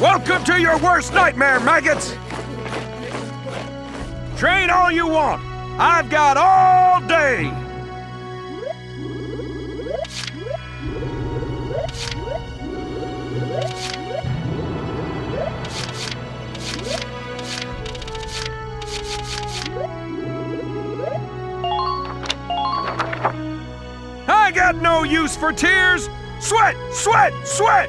Welcome to your worst nightmare, maggots! Train all you want. I've got all day. I got no use for tears. Sweat, sweat, sweat!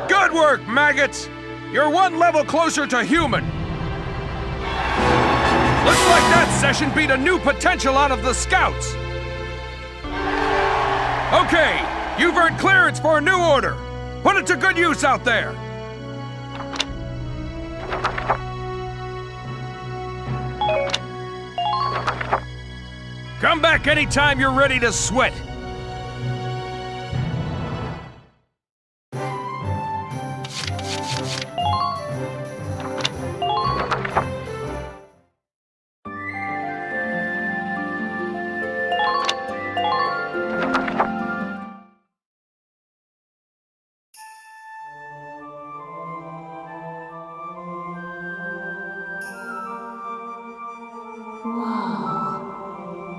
Good work, maggots! You're one level closer to human. Looks like that session beat a new potential out of the scouts. Okay, you've earned clearance for a new order. Put it to good use out there. Come back anytime you're ready to sweat.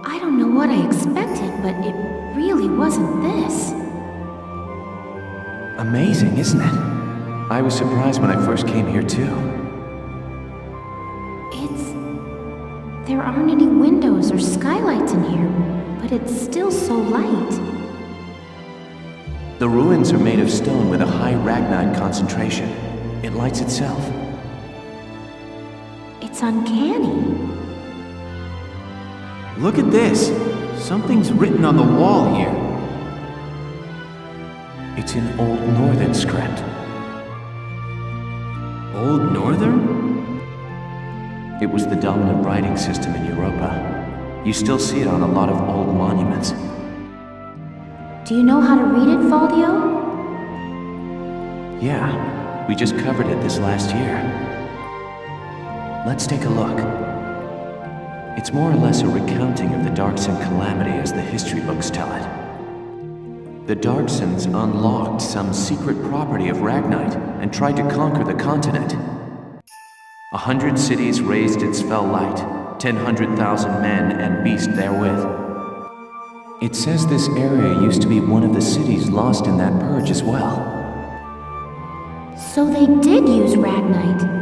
I don't know what I expected, but it really wasn't this. Amazing, isn't it? I was surprised when I first came here, too. There aren't any windows or skylights in here, but it's still so light. The ruins are made of stone with a high ragnite concentration. It lights itself. It's uncanny. Look at this! Something's written on the wall here. It's in Old Northern script. Old Northern? It was the dominant writing system in Europa. You still see it on a lot of old monuments. Do you know how to read it, Faldio? Yeah, we just covered it this last year. Let's take a look. It's more or less a recounting of the Darkson calamity as the history books tell it. The Darksons unlocked some secret property of Ragnite and tried to conquer the continent. 100 cities raised its fell light, 100,000 men and beast therewith. It says this area used to be one of the cities lost in that purge as well. So they did use Ragnite.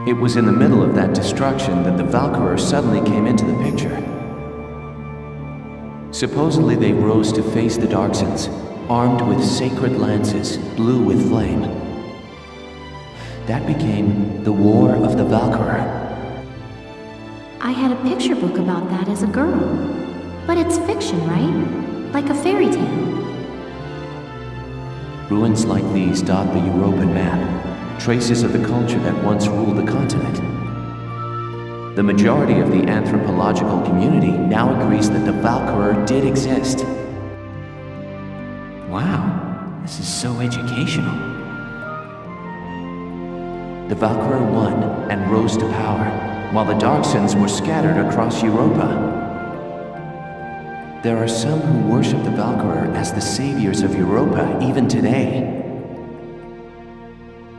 It was in the middle of that destruction that the Valkyria suddenly came into the picture. Supposedly they rose to face the Darksons, armed with sacred lances, blue with flame. That became the War of the Valkyria. I had a picture book about that as a girl. But it's fiction, right? Like a fairy tale. Ruins like these dot the European map. Traces of the culture that once ruled the continent. The majority of the anthropological community now agrees that the Valkyria did exist. Wow, this is so educational. The Valkyria won and rose to power, while the Darksons were scattered across Europa. There are some who worship the Valkyria as the saviors of Europa even today.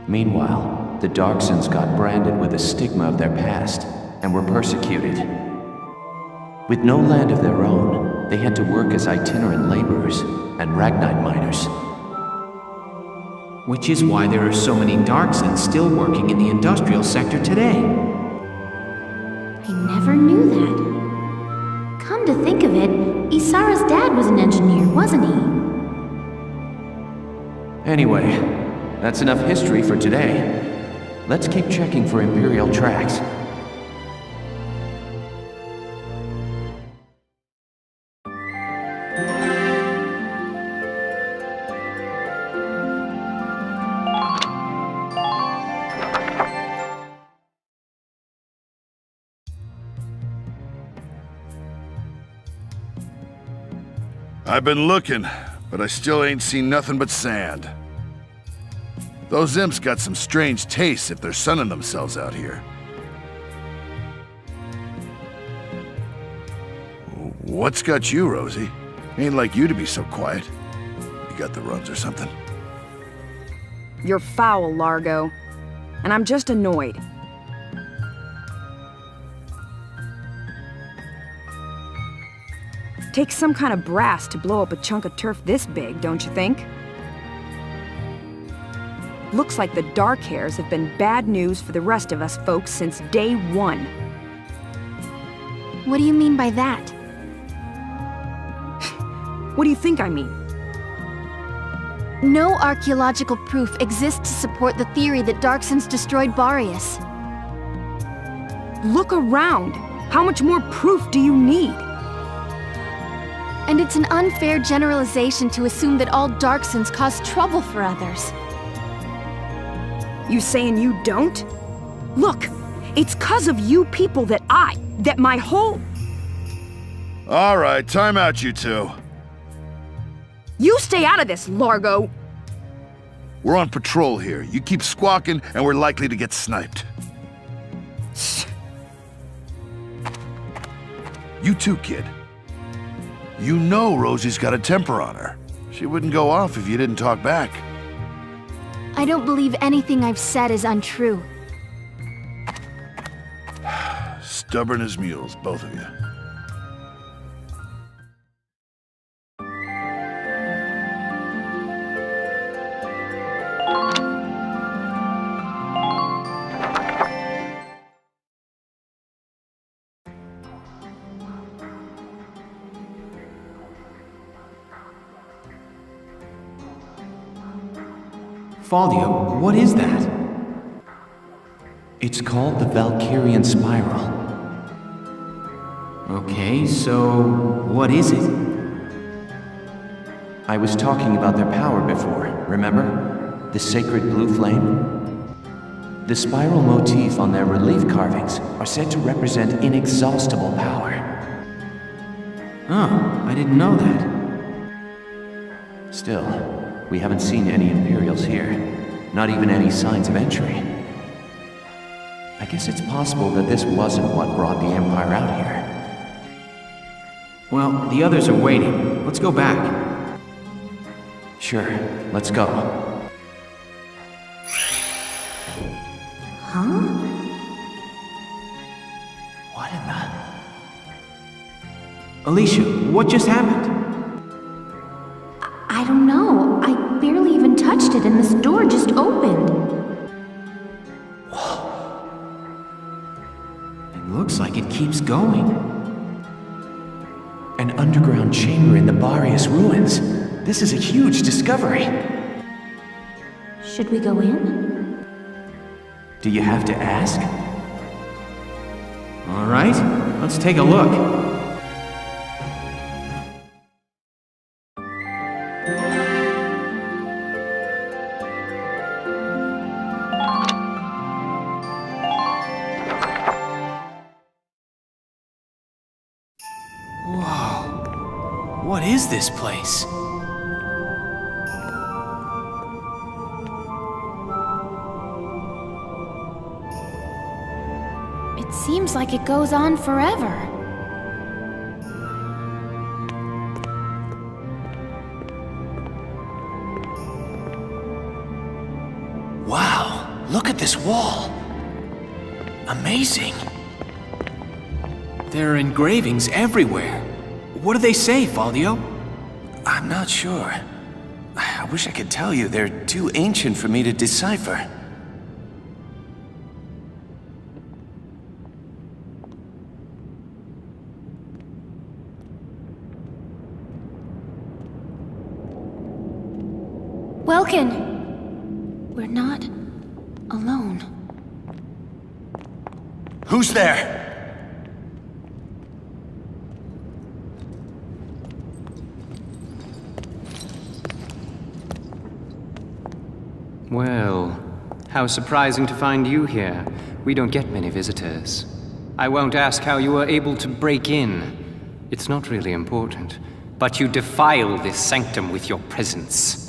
Meanwhile, the Darksons got branded with the stigma of their past and were persecuted. With no land of their own, they had to work as itinerant laborers and Ragnite miners. Which is why there are so many Darksons still working in the industrial sector today. I never knew that. Come to think of it, Isara's dad was an engineer, wasn't he? Anyway, that's enough history for today. Let's keep checking for Imperial tracks. I've been looking, but I still ain't seen nothing but sand. Those imps got some strange tastes if they're sunning themselves out here. What's got you, Rosie? Ain't like you to be so quiet. You got the runs or something? You're foul, Largo. And I'm just annoyed. Takes some kind of brass to blow up a chunk of turf this big, don't you think? Looks like the dark hairs have been bad news for the rest of us folks since day one. What do you mean by that? What do you think I mean? No archaeological proof exists to support the theory that Darksons destroyed Barius. Look around! How much more proof do you need? And it's an unfair generalization to assume that all Darksons cause trouble for others. You saying you don't? Look, it's 'cause of you people that my whole... All right, time out, you two. You stay out of this, Largo! We're on patrol here. You keep squawking, and we're likely to get sniped. You too, kid. You know Rosie's got a temper on her. She wouldn't go off if you didn't talk back. I don't believe anything I've said is untrue. Stubborn as mules, both of you. Faldio, what is that? It's called the Valkyrian Spiral. Okay, so what is it? I was talking about their power before, remember? The sacred blue flame? The spiral motif on their relief carvings are said to represent inexhaustible power. Oh, I didn't know that. Still, we haven't seen any Imperials here. Not even any signs of entry. I guess it's possible that this wasn't what brought the Empire out here. Well, the others are waiting. Let's go back. Sure, let's go. Huh? What in the... Alicia, what just happened? I don't know. I barely even touched it and this door just opened. It looks like it keeps going. An underground chamber in the Barius ruins. This is a huge discovery. Should we go in? Do you have to ask? All right, let's take a look. What is this place? It seems like it goes on forever. Wow, look at this wall. Amazing. There are engravings everywhere. What do they say, Faldio? I'm not sure. I wish I could tell you. They're too ancient for me to decipher. Welkin! We're not alone. Who's there? Well, how surprising to find you here. We don't get many visitors. I won't ask how you were able to break in. It's not really important. But you defile this sanctum with your presence.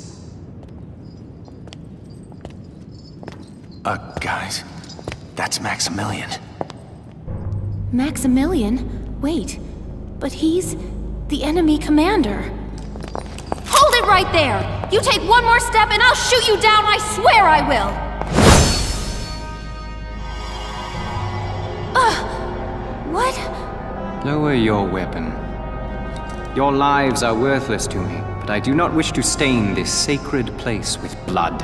Guys, that's Maximilian. Maximilian? Wait, But he's the enemy commander. Hold it right there! You take one more step and I'll shoot you down, I swear I will! What? Lower your weapon. Your lives are worthless to me, but I do not wish to stain this sacred place with blood.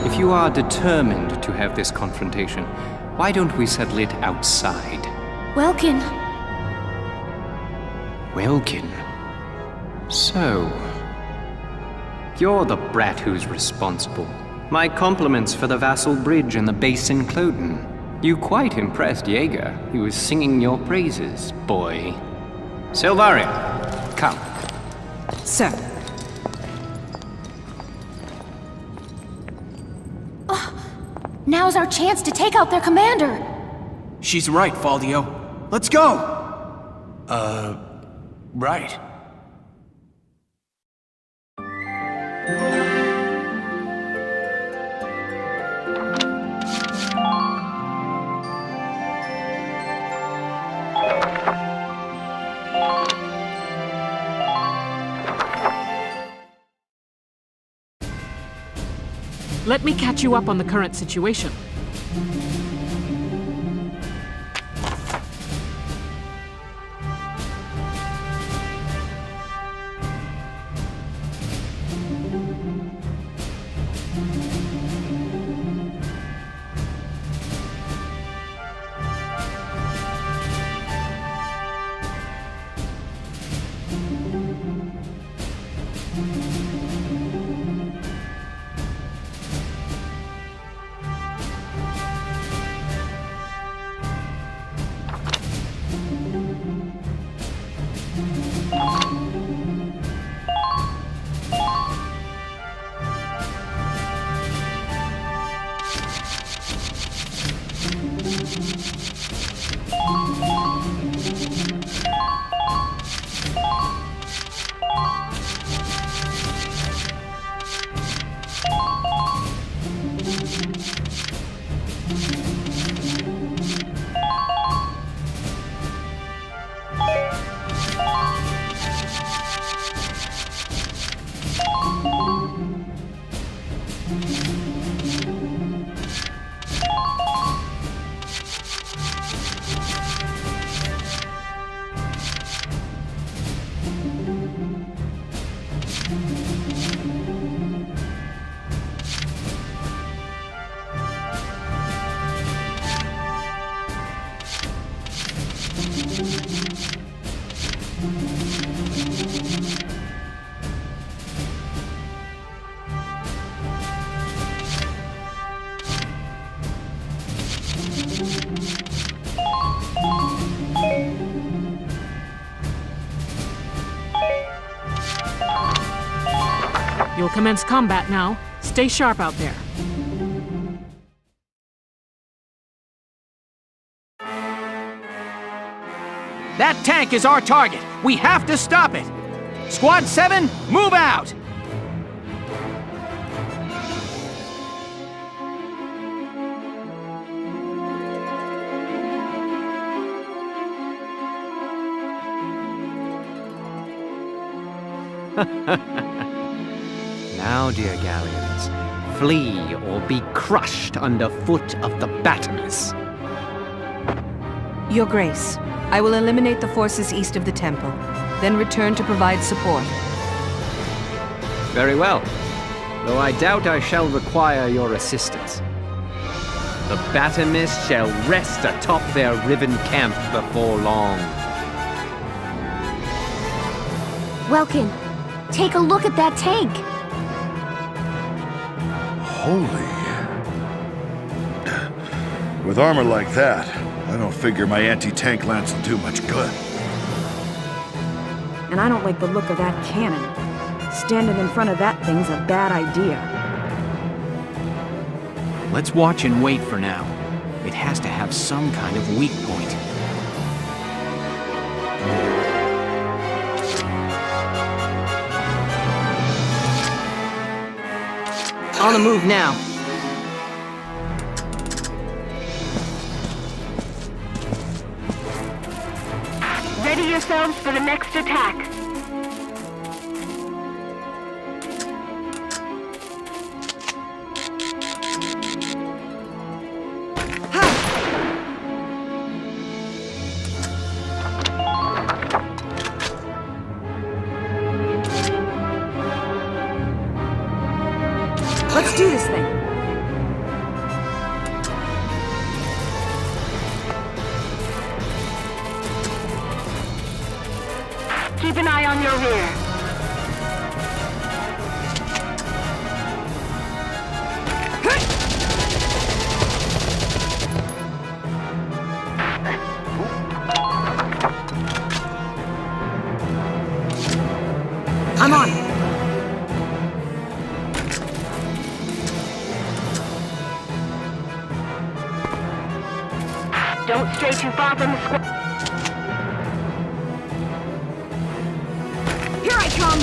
If you are determined to have this confrontation, why don't we settle it outside? Welkin. Welkin. So, you're the brat who's responsible. My compliments for the Vassal Bridge and the base in Cloten. You quite impressed Jaeger. He was singing your praises, boy. Silvaria, come. Sir. Now's our chance to take out their commander. She's right, Faldio. Let's go! Right. Let me catch you up on the current situation. You'll commence combat now. Stay sharp out there. That tank is our target. We have to stop it. Squad 7, move out! Now, dear Gallians, flee or be crushed underfoot of the Batinus. Your Grace, I will eliminate the forces east of the temple, then return to provide support. Very well, though I doubt I shall require your assistance. The Batinus shall rest atop their riven camp before long. Welkin, take a look at that tank. Holy. With armor like that, I don't figure my anti-tank lance will do much good. And I don't like the look of that cannon. Standing in front of that thing's a bad idea. Let's watch and wait for now. It has to have some kind of weak point. On the move now. yourselves for the next attack. Let's do this thing. Keep an eye on your rear. I'm on. Don't stray too far from the squad. Here I come!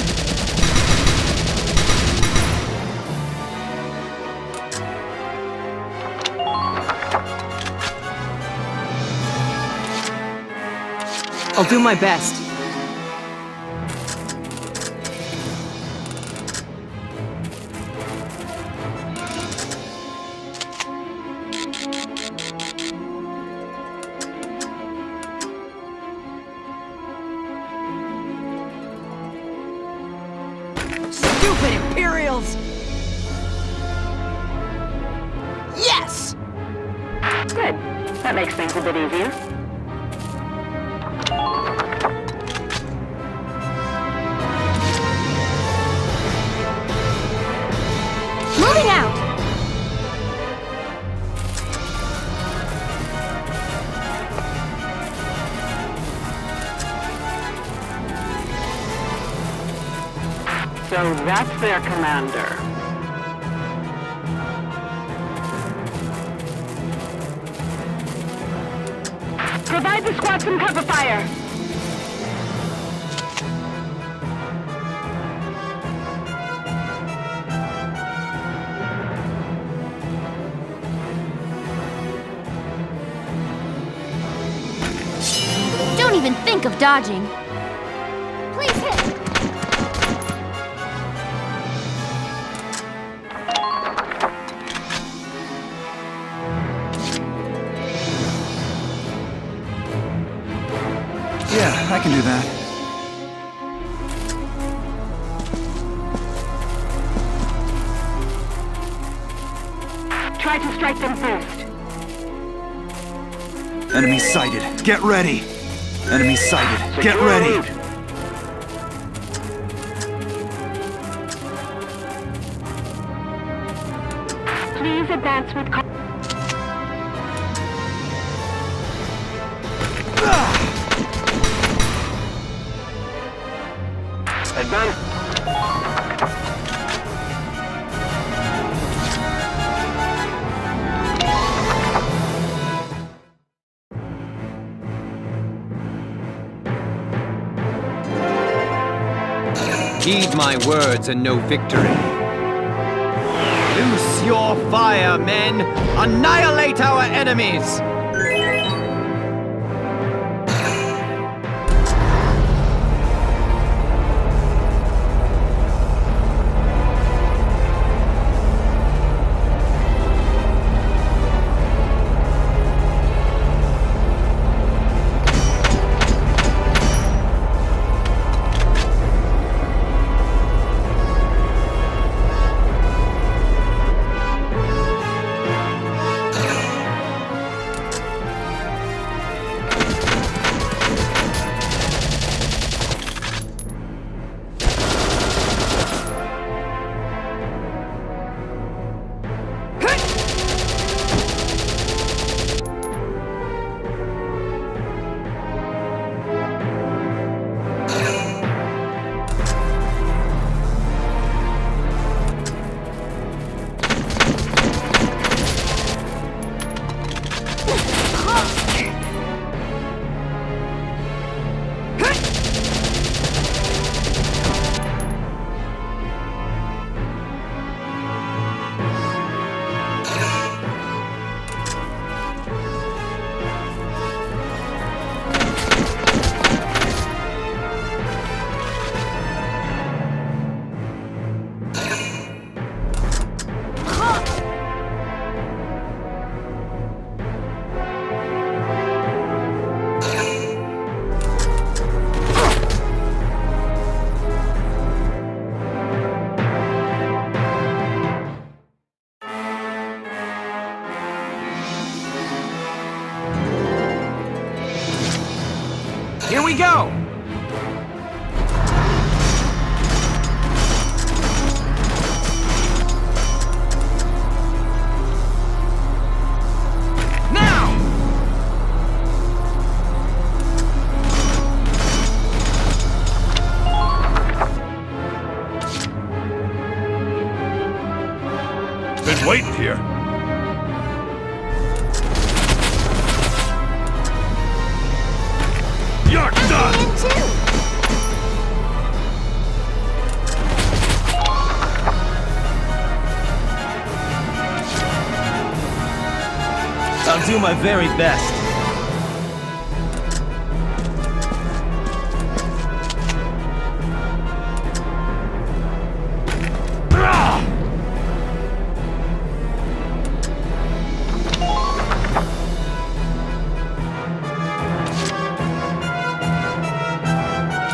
I'll do my best. Stupid Imperials! Yes! Good. That makes things a bit easier. Moving out! So that's their commander. Provide the squad some cover fire. Don't even think of dodging. Please hit. Yeah, I can do that. Try to strike them first. Enemy sighted. Get ready. Enemy sighted. Get ready. Please advance with caution. Advance. Heed my words and know victory. Loose your fire, men! Annihilate our enemies! Here we go! Been waiting here. You're done! I'll do my very best.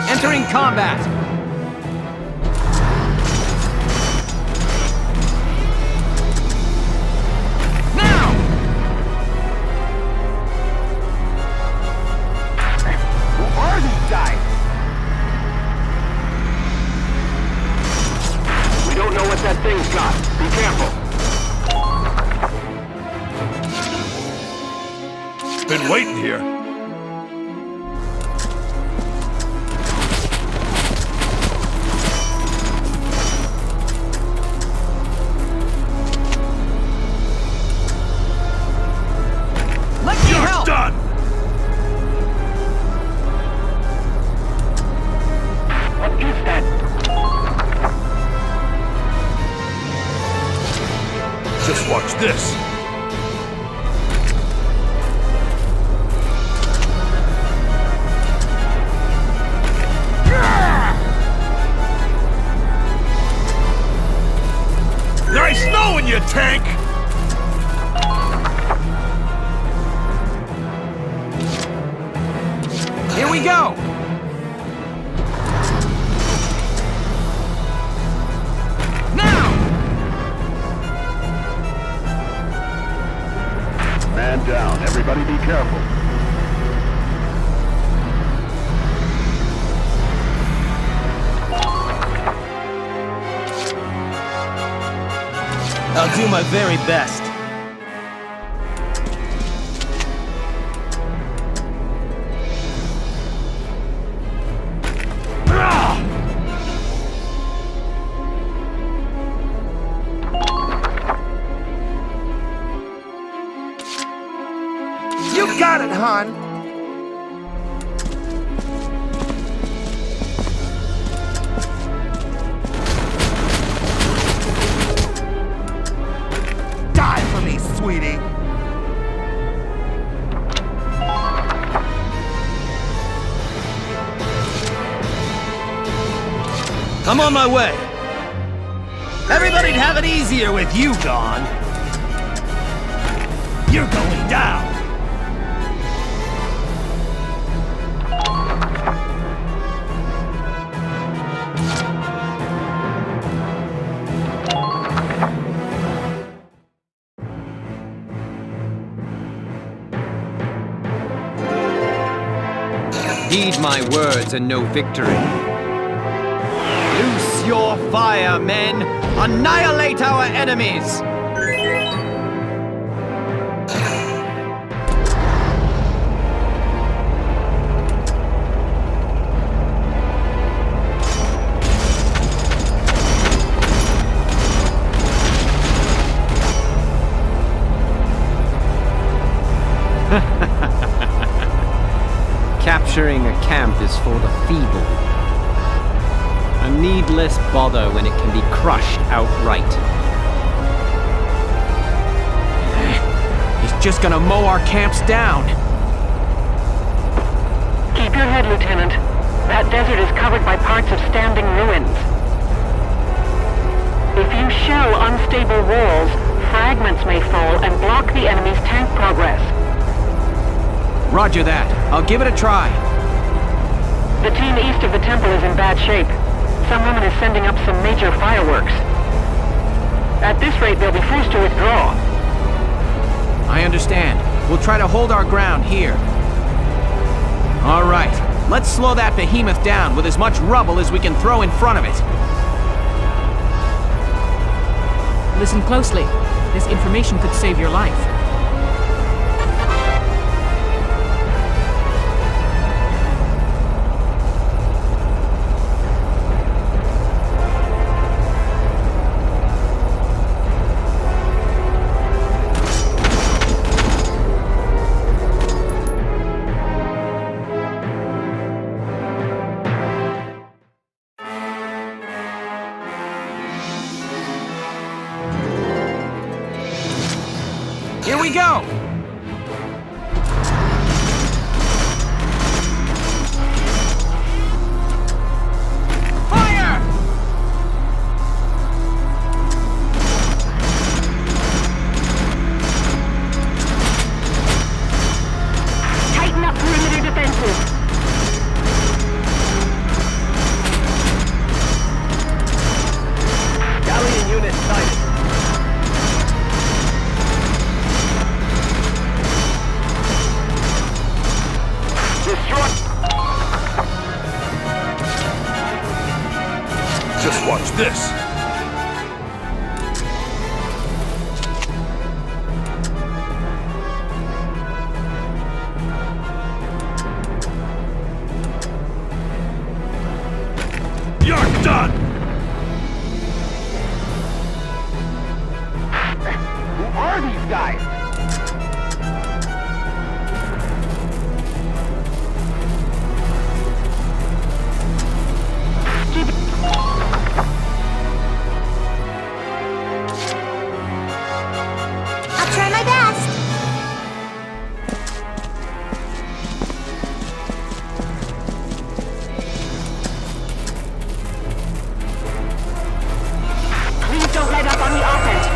Entering combat! Now! Who are these guys? We don't know what that thing's got. Be careful. Been waiting here. Done! What is that? Just watch this. Nice knowing you, tank! Here we go! Now! Man down. Everybody be careful. I'll do my very best. You got it, hon! Die for me, sweetie! I'm on my way. Everybody'd have it easier with you gone. You're going down. Heed my words and no victory. Loose your fire, men! Annihilate our enemies! Capturing a camp is for the feeble. A needless bother when it can be crushed outright. He's just gonna mow our camps down. Keep your head, Lieutenant. That desert is covered by parts of standing ruins. If you shell unstable walls, fragments may fall and block the enemy's tank progress. Roger that. I'll give it a try. The team east of the temple is in bad shape. Some woman is sending up some major fireworks. At this rate, they'll be forced to withdraw. I understand. We'll try to hold our ground here. All right. Let's slow that behemoth down with as much rubble as we can throw in front of it. Listen closely. This information could save your life. Here we go! Fire! Tighten up perimeter defenses. Gallian unit sighted. Just watch this. You're done! Who are these guys? I'll try my best. Please don't let up on the offense.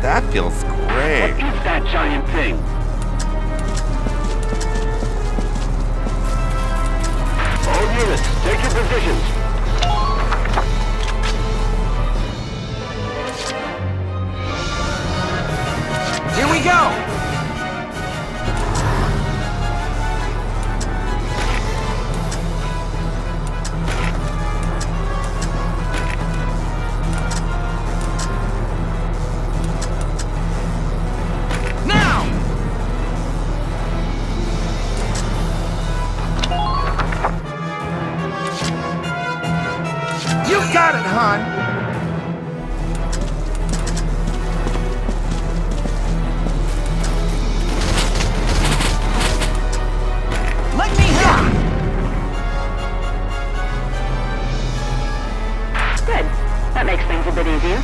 That feels great. What is that giant thing? All units, take your positions. Here we go! Now! You got it, hon! Let me help! Good. That makes things a bit easier.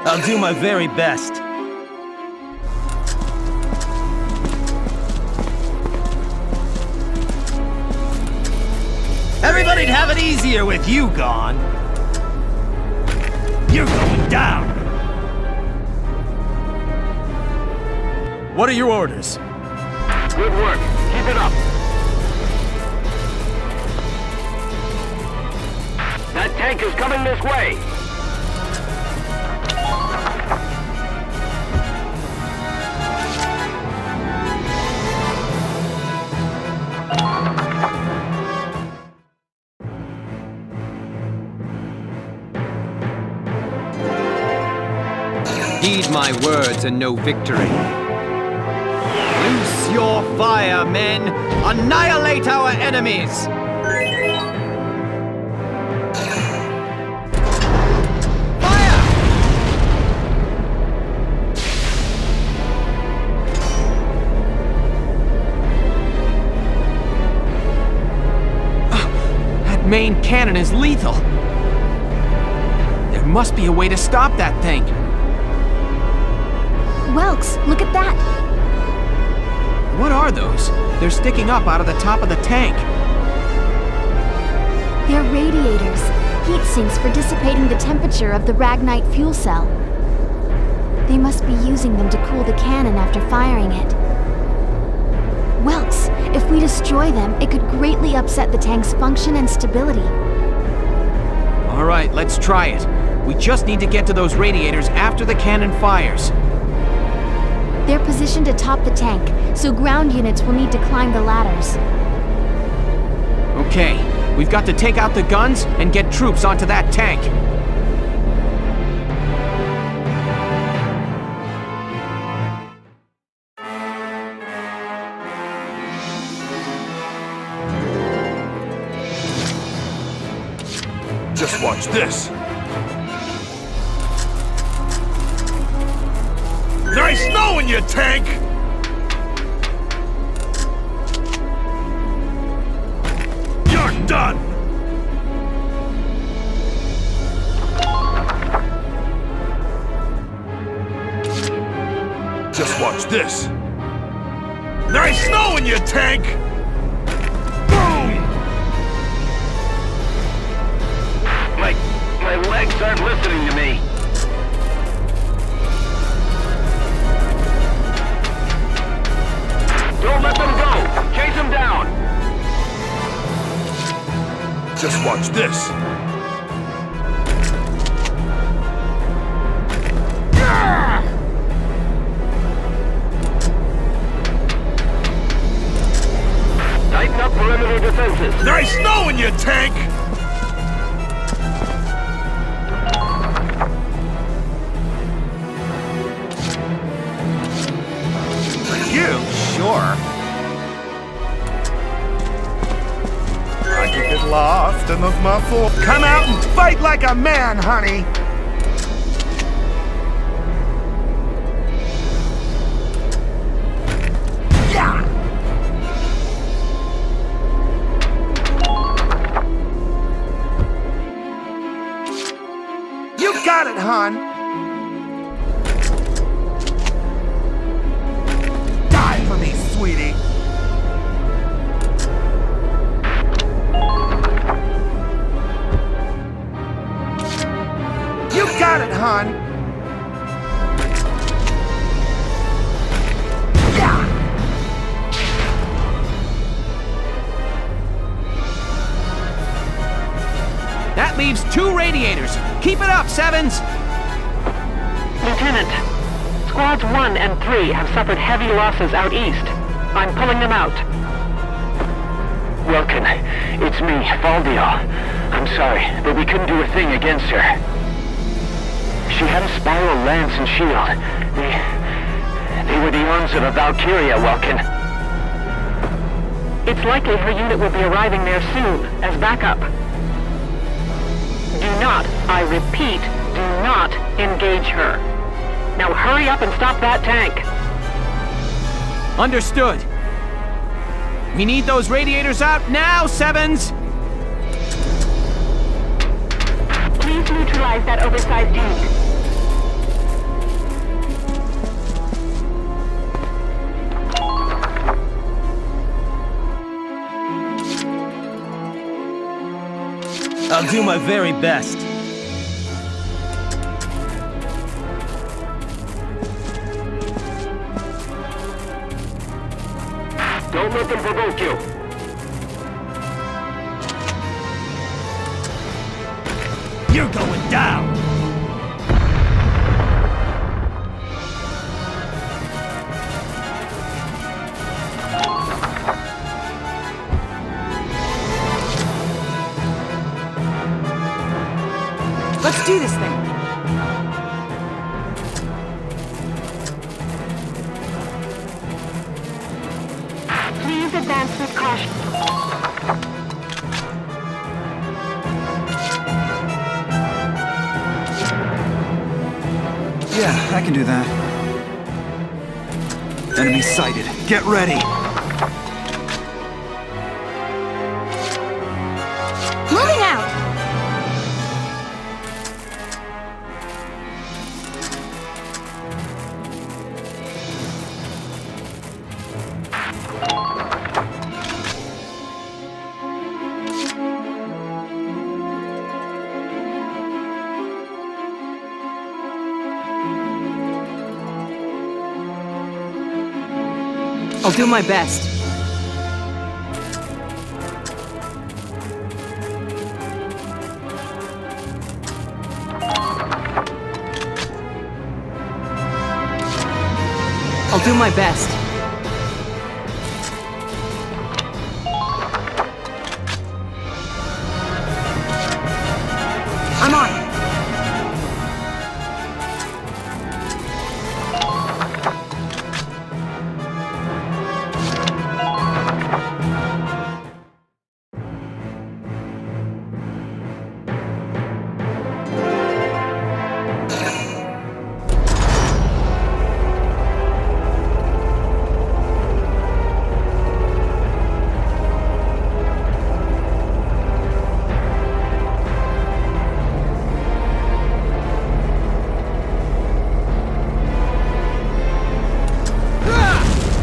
I'll do my very best. Everybody'd have it easier with you gone. You're going down. What are your orders? Good work. Keep it up. That tank is coming this way. Heed my words and know victory. Loose your fire, men! Annihilate our enemies! Fire! That main cannon is lethal. There must be a way to stop that thing. Welks, look at that. What are those? They're sticking up out of the top of the tank. They're radiators. heat sinks for dissipating the temperature of the Ragnite fuel cell. They must be using them to cool the cannon after firing it. Welks, if we destroy them, it could greatly upset the tank's function and stability. All right, let's try it. We just need to get to those radiators after the cannon fires. They're positioned atop the tank, so ground units will need to climb the ladders. Okay, we've got to take out the guns and get troops onto that tank. Just watch this. There ain't snow in your tank! You're done! Just watch this. There ain't snow in your tank! Boom! My legs aren't listening to me. Don't let them go! Chase them down! Just watch this. Tighten up perimeter defenses. There ain't snow in your tank! You? Sure. I could get lost in those muscles. Come out and fight like a man, honey! Yeah! You got it, hon! Sweetie. You got it, hon. Yeah. That leaves 2 radiators. Keep it up, Sevens! Lieutenant, Squads 1 and 3 have suffered heavy losses out east. I'm pulling them out. Welkin, it's me, Valdio. I'm sorry, but we couldn't do a thing against her. She had a spiral lance and shield. They were the arms of a Valkyria, Welkin. It's likely her unit will be arriving there soon, as backup. Do not, I repeat, do not engage her. Now hurry up and stop that tank. Understood. We need those radiators out now, Sevens! Please neutralize that oversized unit. I'll do my very best. Don't let them provoke you. You're going down! Let's do this thing. Please advance with caution. Yeah, I can do that. Enemy sighted. Get ready! Moving out! I'll do my best. I'll do my best. I'm on it.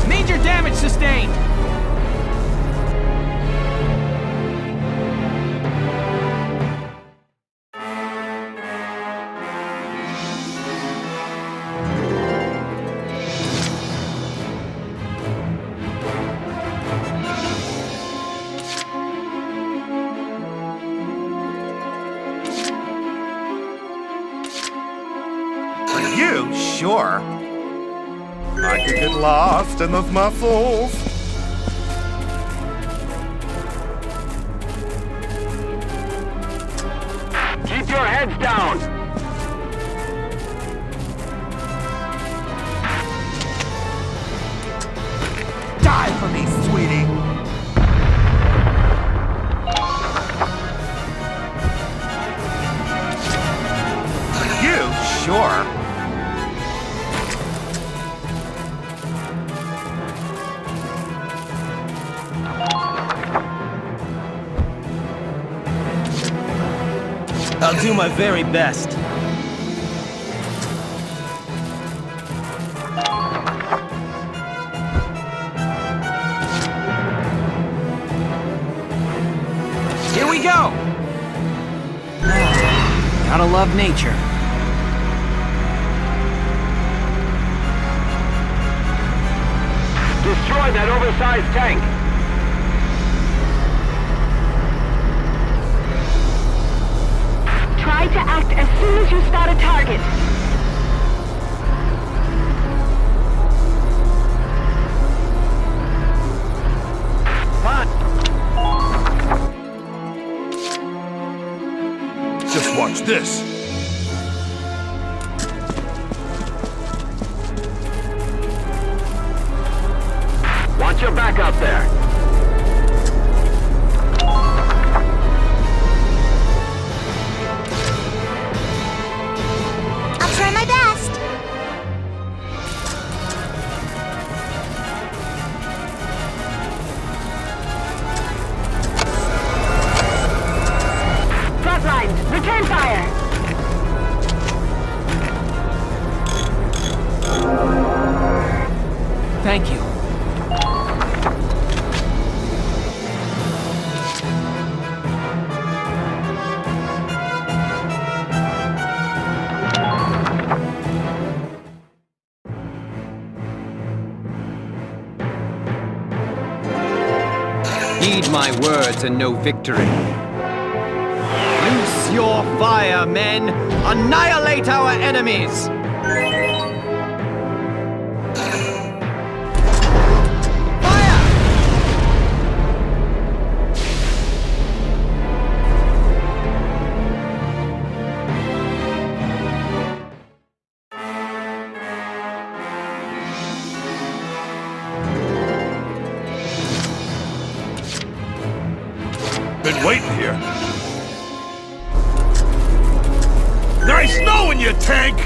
Major damage sustained! Are you sure? I could get lost in those muscles. Keep your heads down! Die for me, sweetie! Are you sure? I'll do my very best. Here we go! Gotta love nature. Destroy that oversized tank! Try to act as soon as you spot a target. Just watch this. Watch your back out there! I'll try my best. Front lines, return fire. Thank you. Heed my words and no victory. Loose your fire, men! Annihilate our enemies! Been waiting here. Nice knowing you, tank!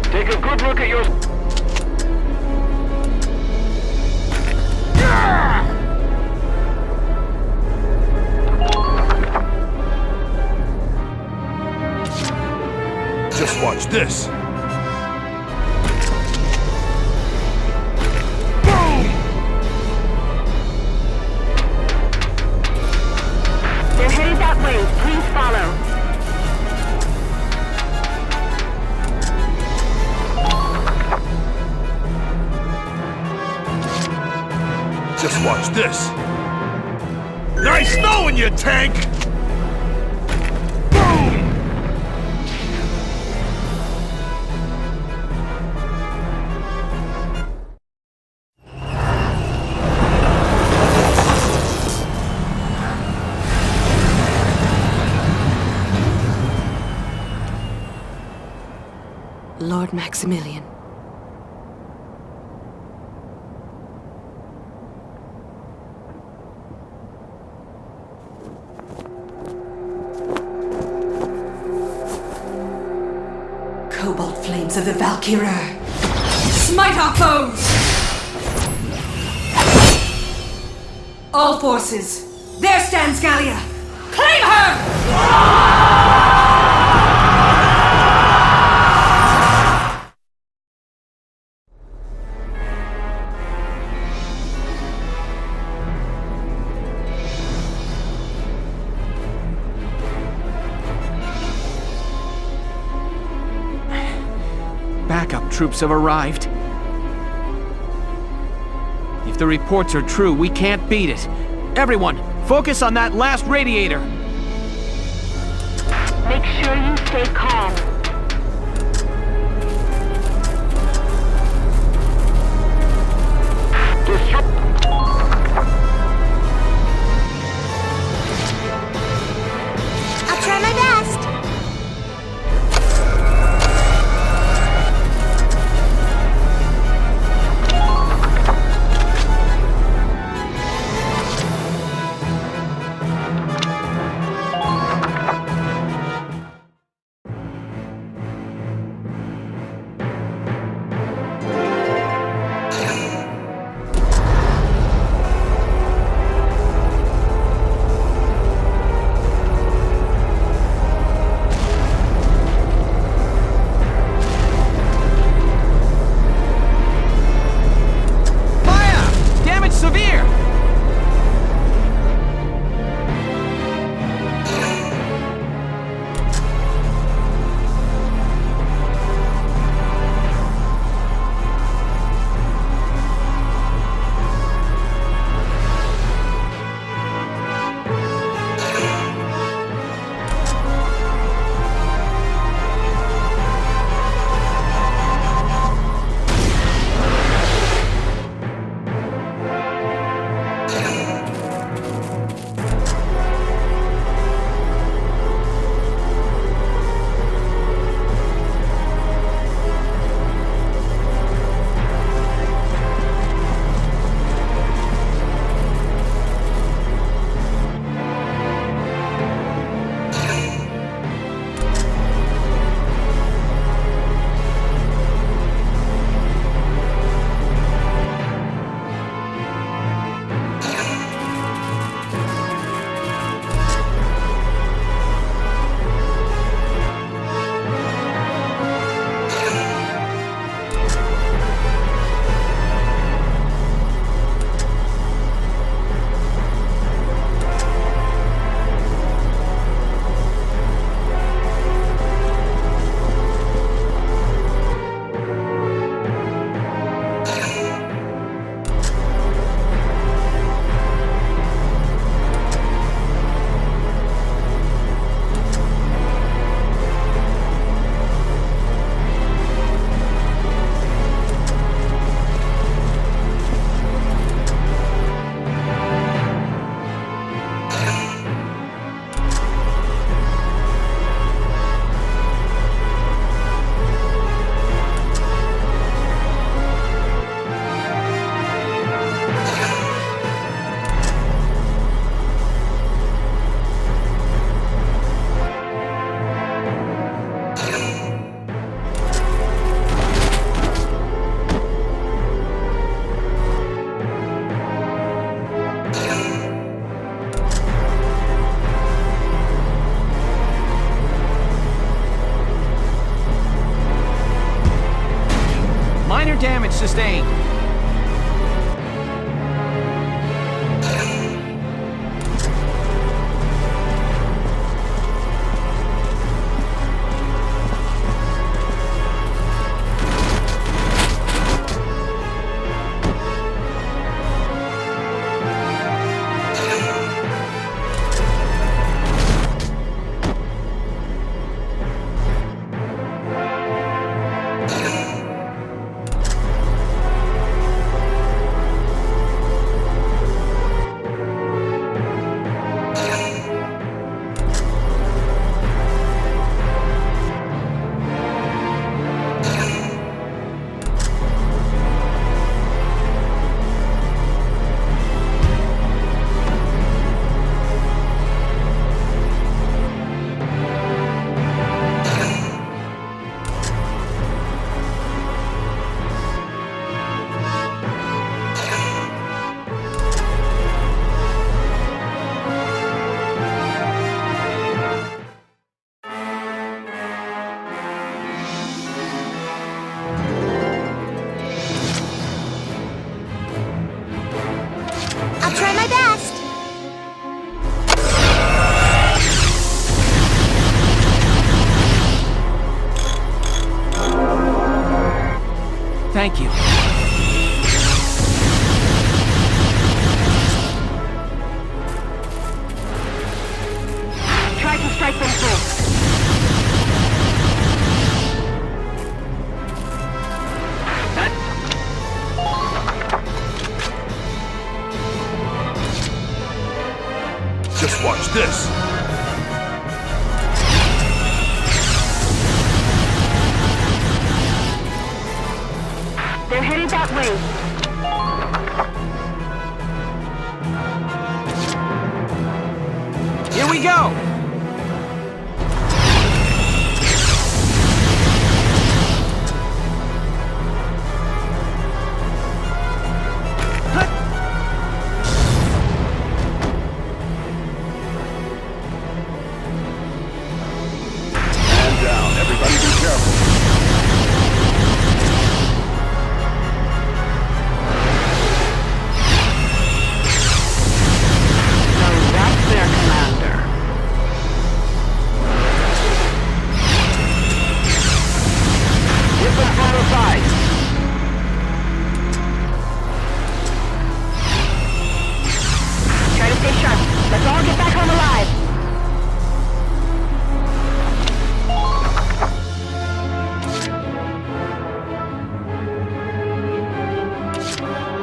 Take a good look at your... Just watch this. They're headed that way. Please follow. Just watch this. Nice knowing you, tank! Boom! Lord Maximilian. Cobalt flames of the Valkyria. Smite our foes! All forces, there stands Gallia! Claim her! Backup troops have arrived. If the reports are true, we can't beat it. Everyone, focus on that last radiator. Make sure you stay calm. I'll try my best. damage sustained. I'll try my best. Thank you. Try to strike them first. Just watch this. They're headed that way. Here we go! Man down. Everybody be careful.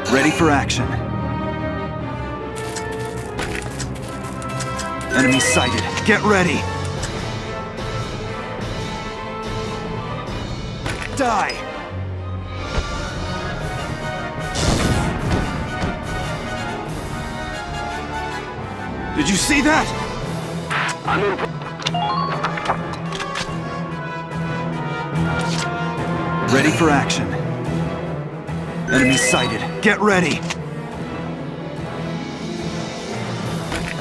Ready for action. Enemy sighted. Get ready. Die! Did you see that? Ready for action. Enemy sighted. Get ready!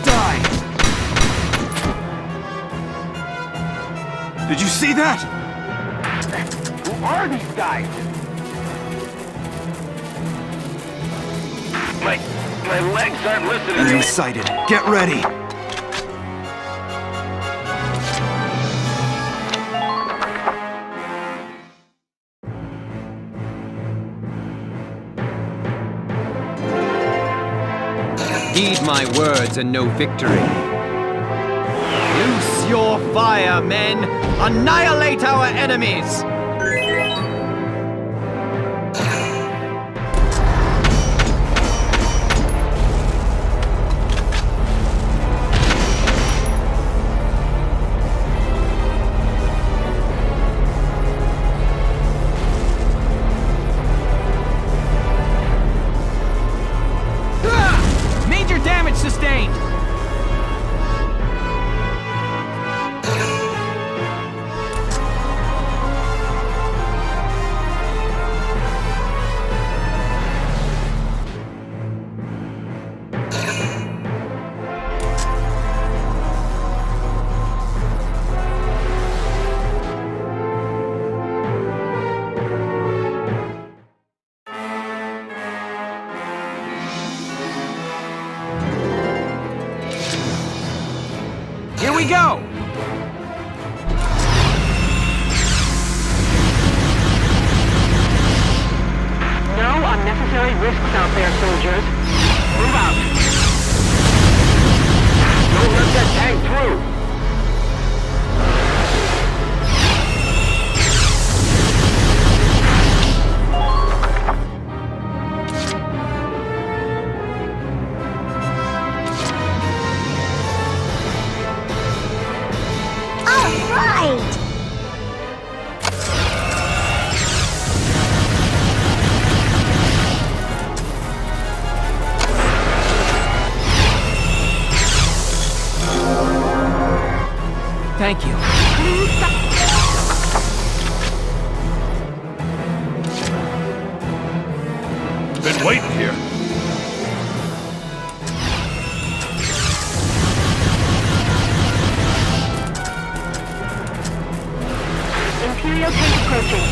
Die! Did you see that? Who are these guys? My legs aren't listening to Enemy me. sighted. Get ready! Heed my words and know victory. Loose your fire, men! Annihilate our enemies! Major damage sustained! Here we go! No unnecessary risks out there, soldiers. Move out. Don't let that tank through. Thank you. Please stop. Been waiting here. Imperial tank approaching.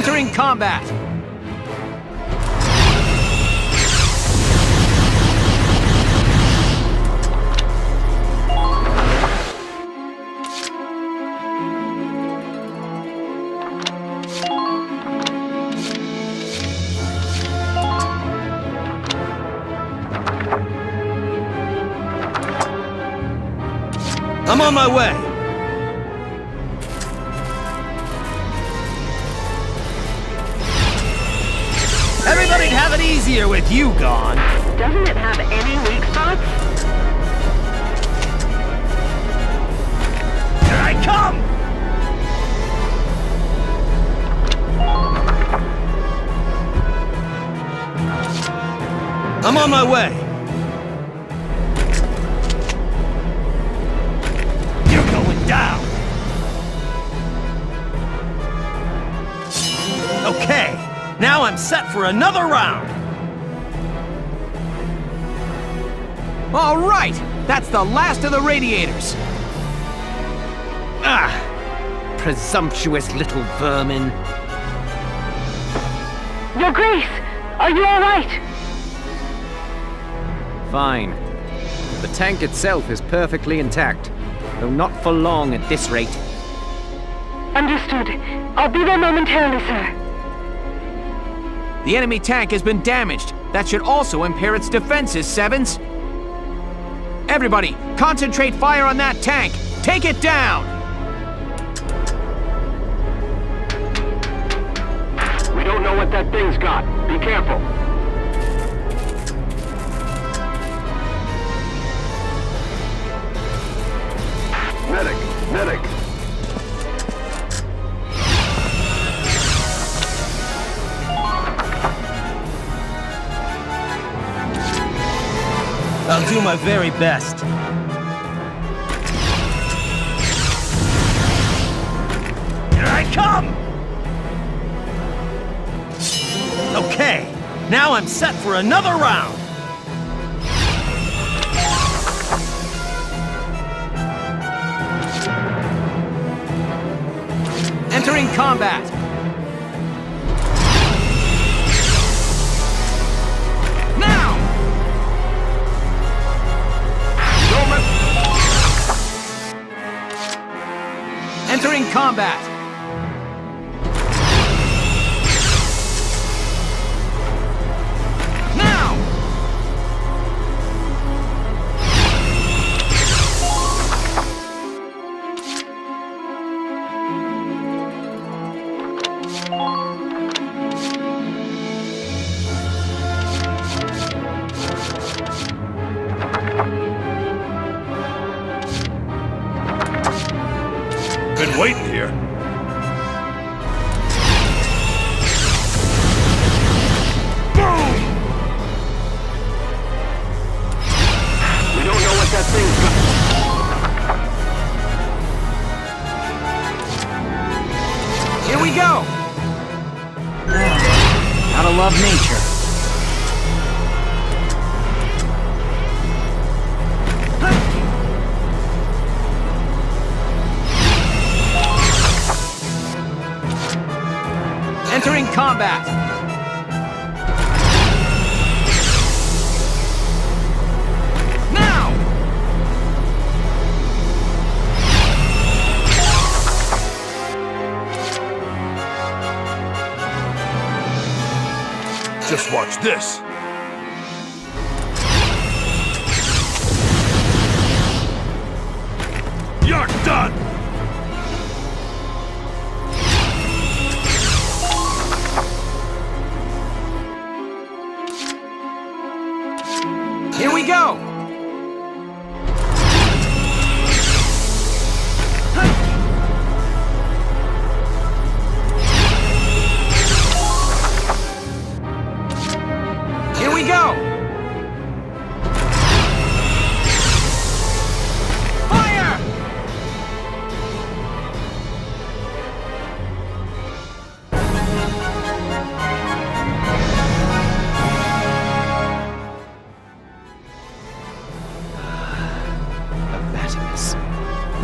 Entering combat! I'm on my way! Everybody'd have it easier with you gone. Doesn't it have any weak spots? Here I come! I'm on my way! You're going down! Okay, now I'm set for another round! All right! That's the last of the radiators! Ah! Presumptuous little vermin. Your Grace! Are you alright? Fine. The tank itself is perfectly intact, though not for long at this rate. Understood. I'll be there momentarily, sir. The enemy tank has been damaged. That should also impair its defenses, Sevens. Everybody, concentrate fire on that tank! Take it down! We don't know what that thing's got. Be careful. Medic! I'll do my very best. Here I come! Okay, now I'm set for another round. Entering combat! Now! Entering combat! Now! Been waiting here. Boom! We don't know what that thing's got. Here we go! Gotta love nature. Entering combat! Now! Just watch this. You're done! Here we go! Here we go! Fire!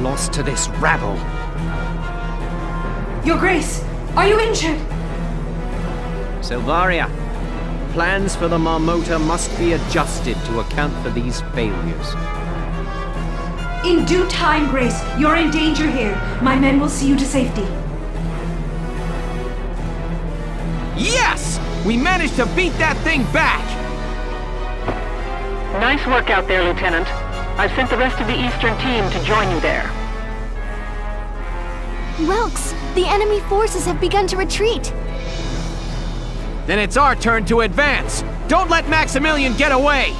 Lost to this rabble. Your Grace, are you injured? Silvaria, plans for the Marmota must be adjusted to account for these failures. In due time, Grace. You're in danger here. My men will see you to safety. Yes! We managed to beat that thing back! Nice work out there, Lieutenant. I've sent the rest of the Eastern team to join you there. Welks, the enemy forces have begun to retreat. Then it's our turn to advance! Don't let Maximilian get away!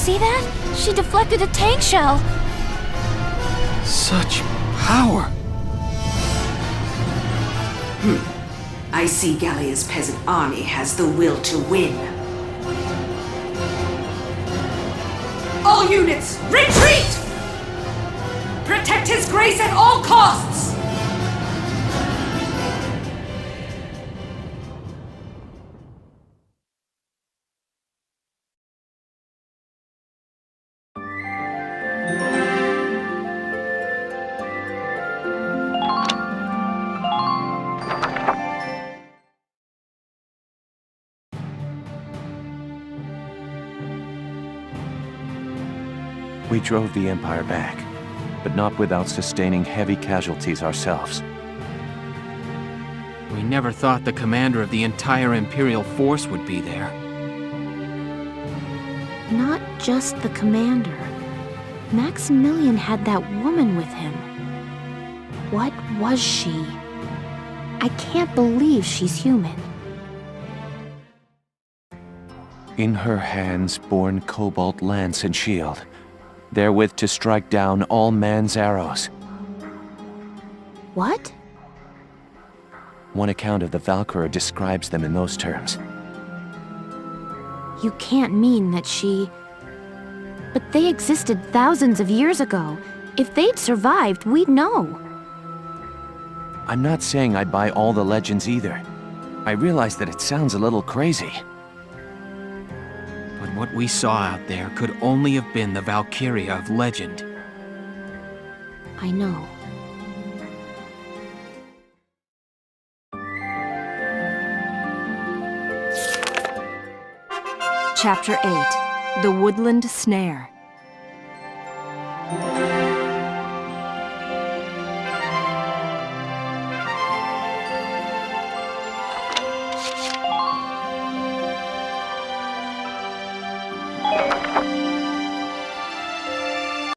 See that? She deflected a tank shell. Such power. I see Gallia's peasant army has the will to win. All units, retreat! Protect His Grace at all costs! We drove the Empire back, but not without sustaining heavy casualties ourselves. We never thought the commander of the entire Imperial force would be there. Not just the commander. Maximilian had that woman with him. What was she? I can't believe she's human. In her hands borne cobalt lance and shield, therewith to strike down all man's arrows. What? One account of the Valkyria describes them in those terms. You can't mean that she... But they existed thousands of years ago. If they'd survived, we'd know. I'm not saying I buy all the legends either. I realize that it sounds a little crazy. But what we saw out there could only have been the Valkyria of legend. I know. Chapter 8. The Woodland Snare.